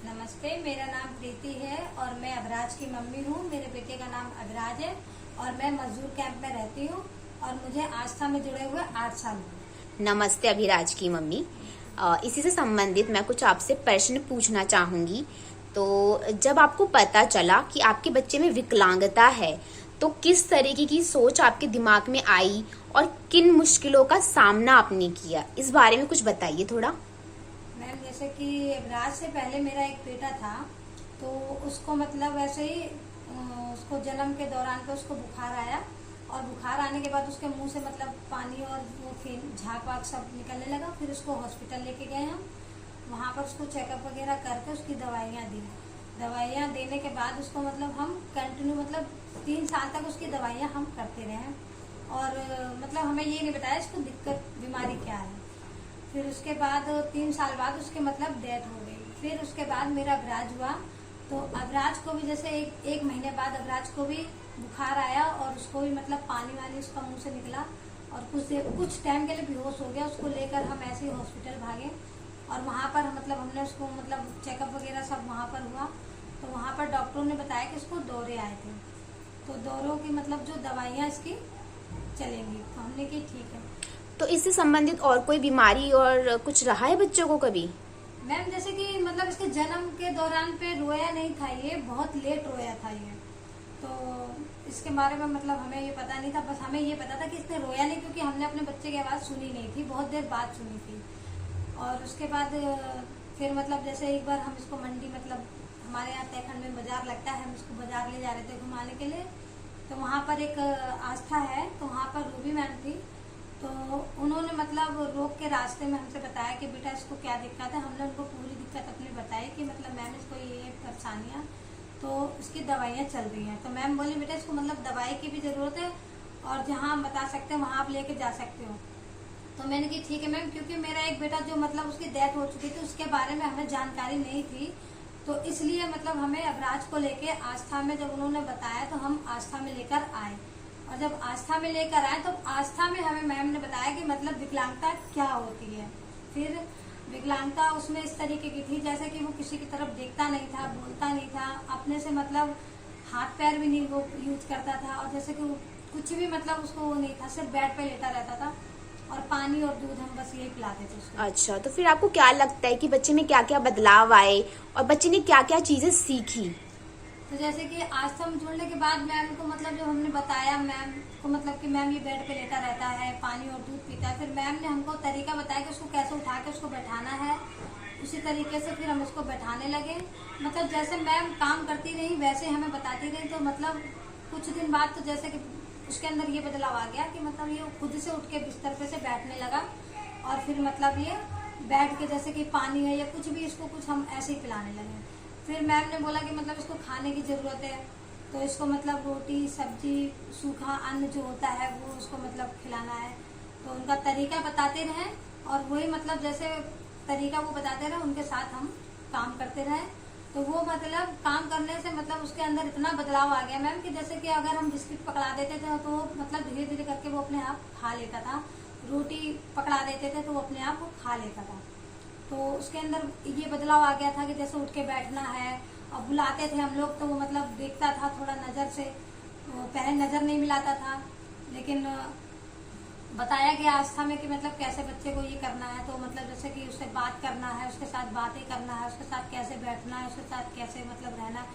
नमस्ते, मेरा नाम प्रीति है और मैं अभराज की मम्मी हूँ। मेरे बेटे का नाम अभराज है और मैं मजदूर कैंप में रहती हूँ और मुझे आस्था में जुड़े हुए 8 साल हुए। नमस्ते अभिराज की मम्मी। इसी से संबंधित मैं कुछ आपसे प्रश्न पूछना चाहूंगी। तो जब आपको पता चला कि आपके बच्चे में विकलांगता है तो किस तरीके की सोच आपके दिमाग में आई और किन मुश्किलों का सामना आपने किया, इस बारे में कुछ बताइए थोड़ा। मैम, जैसे कि अभराज से पहले मेरा एक बेटा था, तो उसको मतलब वैसे ही उसको जन्म के दौरान पे उसको बुखार आया और बुखार आने के बाद उसके मुंह से मतलब पानी और वो फिर झाग वाग सब निकलने लगा। फिर उसको हॉस्पिटल लेके गए हम। वहाँ पर उसको चेकअप वगैरह करके उसकी दवाइयाँ दी। दवाइयाँ देने के बाद उसको मतलब हम कंटिन्यू मतलब 3 साल तक उसकी दवाइयाँ हम करते रहे और मतलब हमें ये नहीं बताया इसको दिक्कत बीमारी क्या है। फिर उसके बाद 3 साल बाद उसके मतलब डेथ हो गई। फिर उसके बाद मेरा अभराज हुआ, तो अभराज को भी जैसे एक महीने बाद अभराज को भी बुखार आया और उसको भी मतलब पानी वानी उसका मुंह से निकला और कुछ टाइम के लिए बेहोश हो गया। उसको लेकर हम ऐसे ही हॉस्पिटल भागे और वहाँ पर मतलब हमने उसको मतलब चेकअप वगैरह सब वहाँ पर हुआ। तो वहाँ पर डॉक्टरों ने बताया कि इसको दौरे आए थे, तो दौरों की मतलब जो दवाइयाँ इसकी चलेंगी। तो हमने की ठीक है। तो इससे संबंधित और कोई बीमारी और कुछ रहा है बच्चों को कभी? मैम, जैसे कि मतलब इसके जन्म के दौरान पे रोया नहीं था, ये बहुत लेट रोया था ये। तो इसके बारे में मतलब हमें ये पता नहीं था, बस हमें ये पता था कि इसने रोया नहीं क्योंकि हमने अपने बच्चे की आवाज़ सुनी नहीं थी, बहुत देर बाद सुनी थी। और उसके बाद फिर मतलब जैसे एक बार हम इसको मंडी मतलब हमारे यहाँ तहखंड में बाजार लगता है, हम इसको बाजार ले जा रहे थे घुमाने के लिए। तो वहाँ पर एक आस्था है, तो वहाँ पर रूबी मैम थी। तो उन्होंने मतलब रोक के रास्ते में हमसे बताया कि बेटा इसको क्या दिक्कत है। हमने उनको पूरी दिक्कत अपनी बताई कि मतलब मैम इसको ये परेशानियाँ, तो इसकी दवाइयाँ चल रही हैं। तो मैम बोली बेटा इसको मतलब दवाई की भी ज़रूरत है और जहाँ हम बता सकते हैं वहाँ आप लेके जा सकते हो। तो मैंने की ठीक है मैम, क्योंकि मेरा एक बेटा जो मतलब उसकी डेथ हो चुकी थी उसके बारे में हमें जानकारी नहीं थी, तो इसलिए मतलब हमें अभराज को लेके आस्था में जब उन्होंने बताया तो हम आस्था में लेकर आए। और जब आस्था में लेकर आए तो आस्था में हमें मैम ने बताया कि मतलब विकलांगता क्या होती है। फिर विकलांगता उसमें इस तरीके की थी जैसे कि वो किसी की तरफ देखता नहीं था, बोलता नहीं था, अपने से मतलब हाथ पैर भी नहीं वो यूज करता था और जैसे कि कुछ भी मतलब उसको वो नहीं था, सिर्फ बेड पे लेटा रहता था और पानी और दूध हम बस यही पिलाते थे उसको। अच्छा, तो फिर आपको क्या लगता है कि बच्चे में क्या क्या बदलाव आए और बच्चे ने क्या क्या चीजें सीखी? तो जैसे कि आस्था में जुड़ने के बाद मैम को मतलब जो हमने बताया मैम को मतलब कि मैम ये बेड पे लेटा रहता है, पानी और दूध पीता है। फिर मैम ने हमको तरीका बताया कि उसको कैसे उठा के उसको बैठाना है। उसी तरीके से फिर हम उसको बैठाने लगे। मतलब जैसे मैम काम करती रही वैसे हमें बताती रही। तो मतलब कुछ दिन बाद तो जैसे कि उसके अंदर ये बदलाव आ गया कि मतलब ये खुद से उठ के बिस्तर पे से बैठने लगा और फिर मतलब ये बैठ के जैसे कि पानी है या कुछ भी इसको कुछ हम ऐसे ही पिलाने लगे। फिर मैम ने बोला कि मतलब इसको खाने की ज़रूरत है, तो इसको मतलब रोटी सब्जी सूखा अन्न जो होता है वो उसको मतलब खिलाना है। तो उनका तरीका बताते रहे और वही मतलब जैसे तरीका वो बताते रहे उनके साथ हम काम करते रहे। तो वो मतलब काम करने से मतलब उसके अंदर इतना बदलाव आ गया मैम कि जैसे कि अगर हम बिस्किट पकड़ा देते थे तो मतलब धीरे धीरे करके वो अपने आप खा लेता था। रोटी पकड़ा देते थे तो वो अपने आप वो खा लेता था। तो उसके अंदर ये बदलाव आ गया था कि जैसे उठ के बैठना है और बुलाते थे हम लोग तो वो मतलब देखता था थोड़ा नज़र से। पहले नज़र नहीं मिलाता था, लेकिन बताया गया आस्था में कि मतलब कैसे बच्चे को ये करना है। तो मतलब जैसे कि उससे बात करना है, उसके साथ बातें करना है, उसके साथ कैसे बैठना है, उसके साथ कैसे मतलब रहना है।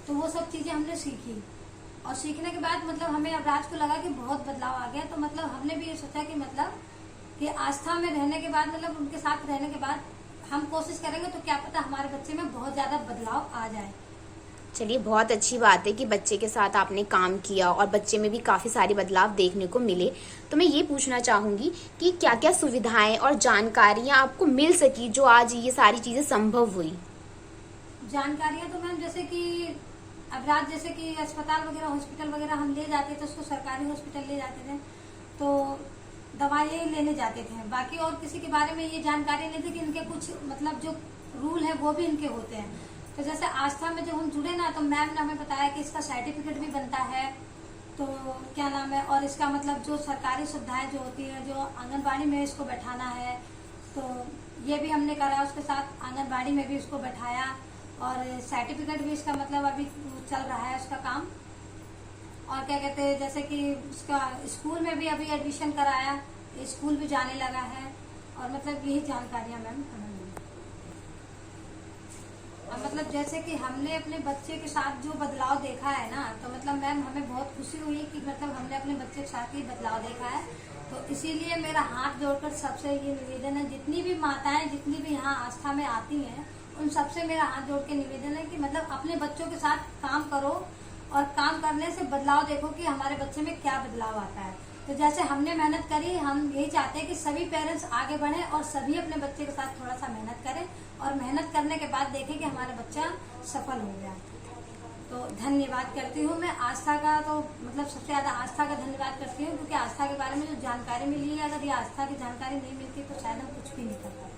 तो वो सब चीज़ें हमने सीखी और सीखने के बाद मतलब हमें अभराज को लगा कि बहुत बदलाव आ गया। तो मतलब हमने भी ये सोचा कि मतलब कि आस्था में रहने के बाद मतलब उनके साथ रहने के बाद हम कोशिश करेंगे तो क्या पता हमारे बच्चे में बहुत ज़्यादा बदलाव आ जाए। चलिए, बहुत अच्छी बात है कि बच्चे के साथ आपने काम किया और बच्चे में भी काफी सारे बदलाव देखने को मिले। तो मैं ये पूछना चाहूंगी कि क्या क्या सुविधाएं और जानकारियां आपको मिल सकी जो आज ये सारी चीजें संभव हुई? जानकारियां तो मैम जैसे कि अभराज जैसे कि अस्पताल वगैरह हॉस्पिटल वगैरह हम ले जाते थे, उसको सरकारी हॉस्पिटल ले जाते थे तो दवाइयाँ लेने जाते थे। बाकी और किसी के बारे में ये जानकारी नहीं थी कि इनके कुछ मतलब जो रूल है वो भी इनके होते हैं। तो जैसे आस्था में जब हम जुड़े ना तो मैम ने हमें बताया कि इसका सर्टिफिकेट भी बनता है, तो क्या नाम है, और इसका मतलब जो सरकारी सुविधाएं जो होती है जो आंगनबाड़ी में इसको बैठाना है तो ये भी हमने करा। उसके साथ आंगनबाड़ी में भी इसको बैठाया और सर्टिफिकेट भी इसका मतलब अभी चल रहा है उसका काम। और क्या कहते हैं, जैसे कि उसका स्कूल में भी अभी एडमिशन कराया, स्कूल भी जाने लगा है। और मतलब यही जानकारियां मैम हमें मिली। और मतलब जैसे कि हमने अपने बच्चे के साथ जो बदलाव देखा है ना, तो मतलब मैम हमें बहुत खुशी हुई कि मतलब हमने अपने बच्चे के साथ ही बदलाव देखा है। तो इसीलिए मेरा हाथ जोड़कर सबसे ये निवेदन है, जितनी भी माताएं जितनी भी यहाँ आस्था में आती हैं, उन सबसे मेरा हाथ जोड़ के निवेदन है कि मतलब अपने बच्चों के साथ काम करो और काम करने से बदलाव देखो कि हमारे बच्चे में क्या बदलाव आता है। तो जैसे हमने मेहनत करी, हम यही चाहते हैं कि सभी पेरेंट्स आगे बढ़ें और सभी अपने बच्चे के साथ थोड़ा सा मेहनत करें और मेहनत करने के बाद देखें कि हमारा बच्चा सफल हो गया। तो धन्यवाद करती हूँ मैं आस्था का, तो मतलब सबसे ज्यादा आस्था का धन्यवाद करती हूँ, क्योंकि आस्था के बारे में जो जानकारी मिली है, अगर ये आस्था की जानकारी नहीं मिलती तो शायद हम कुछ भी नहीं कर पाते।